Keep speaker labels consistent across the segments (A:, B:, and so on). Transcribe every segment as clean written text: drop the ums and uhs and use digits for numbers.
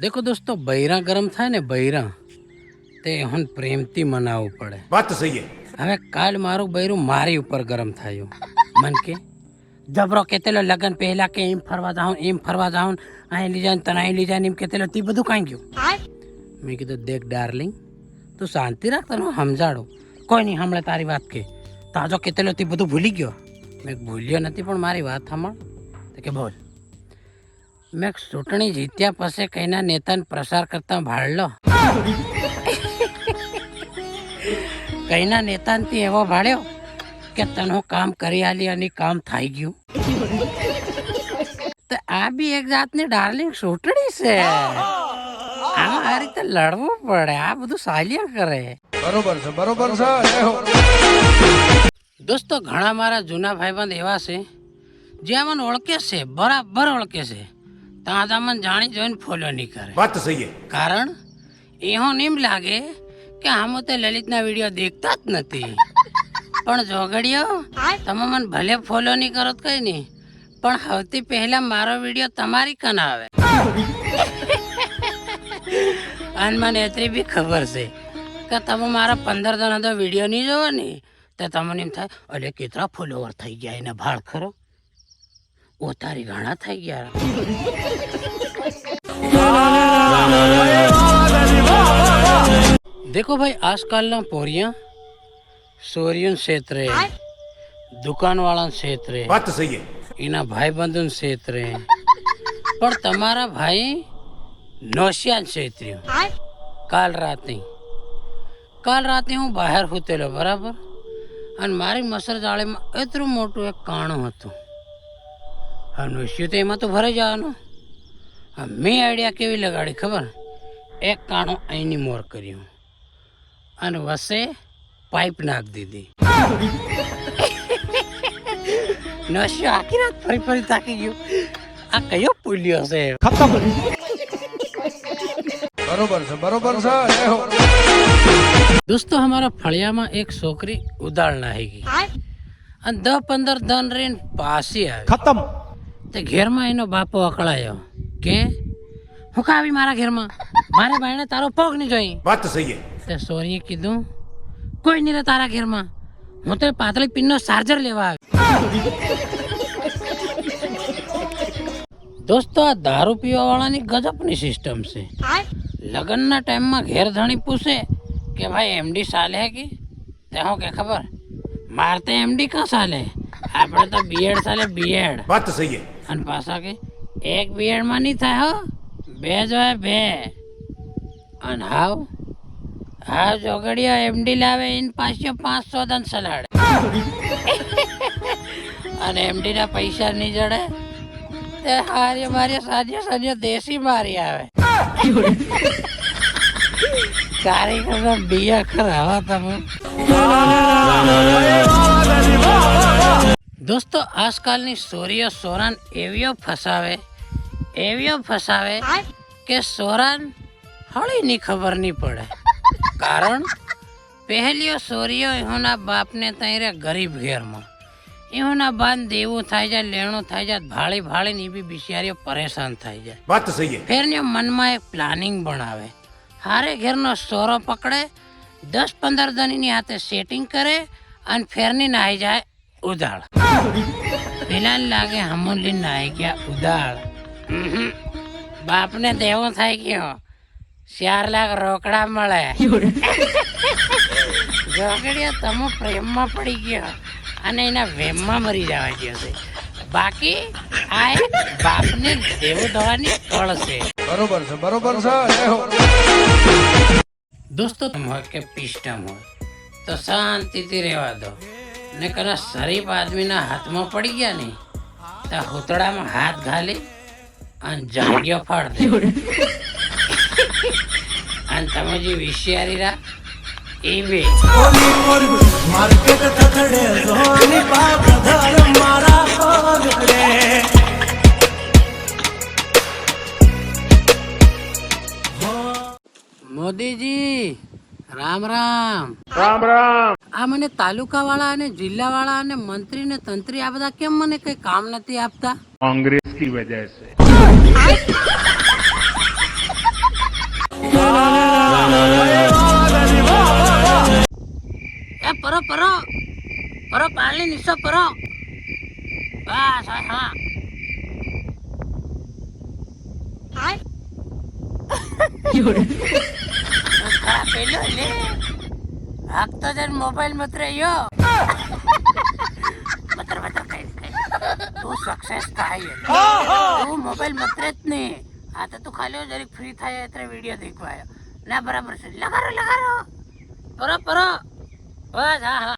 A: देखो दोस्तों, बૈरा गरम થાય ને બૈરા તે હન પ્રેમથી મનાવવું પડે.
B: વાત તો સહી હે.
A: હવે કાલ મારું બૈરું મારી ઉપર ગરમ થયું. મન કે જબરો કેતેલો લગન પહેલા કે એમ ફરવા જાઉં અહીં લઈ જાય તને અહીં લઈ જાય એમ કેતેલો તે બધું કાંઈ ગયું. મેં કીધું દેખ ડાર્લિંગ, તું શાંતિ રાખ, તને સમજાડો. કોઈ નહીં સાંભળે તારી વાત કે તાજો કેતેલો તે બધું ભૂલી ગયો. મેં ભૂલ્યો નથી પણ મારી વાત સાંભળ. તો કે બોલ. મેં ચૂંટણી જીત્યા પછી કઈના નેતાને પ્રસાર કરતા ભાળલો. કઈના નેતાનથી એવો ભાળ્યો કે તને કામ કરી આલી અને કામ થઈ ગયું. તો આ બી એક જાતની ડાર્લિંગ ચૂંટણી છે. આમાં આ રીતે લડવું પડે. આ બધું સાલ્યા કરે.
B: બરોબર છે, બરોબર છે.
A: દોસ્તો, ઘણા મારા જૂના ભાઈબંધ એવા છે જે અમને ઓળખે છે, બરાબર ઓળખે છે. ત્યાં જ અમને જાણી જોઈને ફોલો નહીં કરે.
B: વાત તો સહી હે.
A: કારણ એવું એમ લાગે કે આમ તો લલિતના વિડીયો દેખતા જ નથી. પણ જોગડીઓ, તમે મને ભલે ફોલો નહીં કરો તો કઈ નહીં, પણ સૌથી પહેલા મારો વિડીયો તમારી કન આવે. અને મને એટલી બી ખબર છે કે તમે મારા 15 જણા તો વિડીયો નહીં જોવો ને તો તમને એમ થાય અરે કેટલા ફોલોવર થઈ ગયા એને ભાળ ખરો. ઓ તારી ઘણા થઈ ગયા. देखो भाई, आजकल पोरिया सोरियन क्षेत्र दुकान वाला क्षेत्र
B: વાત તો સહી હે.
A: इना भाई बंधु क्षेत्र पर તમારા ભાઈ નોશિયાન ક્ષેત્ર. કાલ રાતે હું બહાર સૂતેલો બરાબર, અને મારી મસર જાળીમાં એટલું મોટું એક કાણું હતું. હા, નોશિયું તો એમાં તો ભરાઈ જવાનું. હા, મેં આઈડિયા કેવી લગાડી ખબર? એક કાણું અહીંની મોર કર્યું અને વસે પાઇપ નાખ દીધી. નશો આખી રાત ફરી તાકી ગયો. આ કયો પુલ્યો છે?
B: ખતમ. બરોબર છે, બરોબર છે.
A: દોસ્તો, हमारा ફળિયામાં એક છોકરી ઉદાળ નાહી ગઈ અને 10-15 દન રહીને પાછી આવી.
B: ખતમ.
A: તે ઘેરમાં એનો બાપો અકળાયો કે હું કા આવી મારા ઘેરમાં? મારે બાયણે તારો પગ નહીં જોઈ.
B: વાત તો સહી હે.
A: તે સોરીએ કીધું કોઈ નહીં રે તારા ઘેરમાં, હું તો પાતળી પિનનો ચાર્જર લેવા આવી. દોસ્તો, આ દારૂ પીવા વાળાની ગજબની સિસ્ટમ છે. લગ્નના ટાઈમમાં ઘેર ધણી પૂછે કે ભાઈ એમડી ચાલે હે તે હું કે ખબર મારતે એમડી કાં ચાલે, આપણે તો બીએડ ચાલે બીએડ.
B: વાત તો સહી હે.
A: અને પાછા કે એક બીએડમાં નહીં થાય હો, 2 જોઈએ 2. અને હાવ જોગડિયા એમડી લાવે એને પાછો 500 દન સલાડ. અને એમડી ના પૈસા નહીં જડે તે હારી મારી સાજે દેશી મારી આવે. કારીગર બિયા ખરા તમે. દોસ્તો, આજકાલની સોરીઓ સોરાન એવીઓ ફસાવે કે સોરાન હળીની ખબર નહીં પડે. કારણ પહેલીઓ સોરીઓ એહોના બાપને તૈરે ગરીબ ઘેરમાં એહોના બાન દેવું થાય જાય, લેણું થાય જાય, ભાળીને એ બી બિચારીઓ પરેશાન થાય જાય.
B: વાત તો સહી હે.
A: ફેરને મનમાં એક પ્લાનિંગ બનાવે. હારે ઘેરનો સોરો પકડે, 10-15 જણીની હાથે સેટિંગ કરે અને ફેરની નાહી જાય ઉદાળ. પેલા લાગે હમુલી નાહી ગયા ઉદાળ. બાપને દેવો થાય ગયો, 4 લાખ રોકડા મળે. જોગડિયા તમે પ્રેમમાં પડી ગયો અને એના વેમમાં મરી જવા ગયો છે. બાકી આ એક બાપને દેવું થવાની કળ છે.
B: બરોબર છે, બરોબર છે.
A: દોસ્તો, હોય કે પિસ્ટમ હોય તો શાંતિથી રહેવા દો. ને કદાચ શરીફ આદમીના હાથમાં પડી ગયા ને તો હુતડામાં હાથ ઘાલી અને જાંગીઓ ફાડ દે. અને તમે જે વિશિયારી રાખ એ બે. મોદીજી રામ રામ.
B: રામ રામ.
A: આ મને તાલુકા વાળા અને જિલ્લા વાળા અને મંત્રી ને તંત્રી આ બધા કેમ મને કઈ કામ નથી આપતા?
B: कांग्रेस की वजह से.
A: ખાલી નીચો પરો બસ હા પેલો લે હાકતો જન મોબાઈલ મત રહ્યો મતર કઈ તું સક્સેસ થાય તું મોબાઈલ મત જ નહીં આ તો તું ખાલી જરીક ફ્રી થાય એટલે વિડીયો દેખવાયો ના બરાબર છે લગારો પરો બસ હા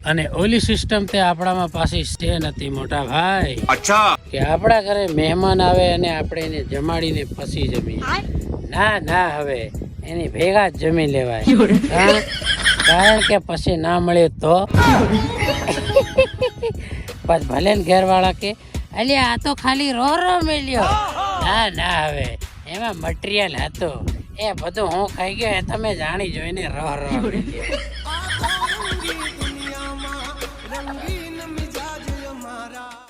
A: અને ઓલી સિસ્ટમ તે આપણામાં પાછી છે નથી મોટા ભાઈ
B: અચ્છા
A: કે આપણા ઘરે મહેમાન આવે અને આપણે એને જમાડીને પછી જમીએ ના હવે એની ભેગા જ જમી લેવાય હા? કારણ કે પછી ના મળે તો પછી ભલે ને ઘરવાળા કે અલ્યા આ તો ખાલી રો મેલ્યો ના હવે એમાં મટીરિયલ હતો એ બધું હું ખાઈ ગયો એ તમે જાણી જોઈને રો મેલ્યો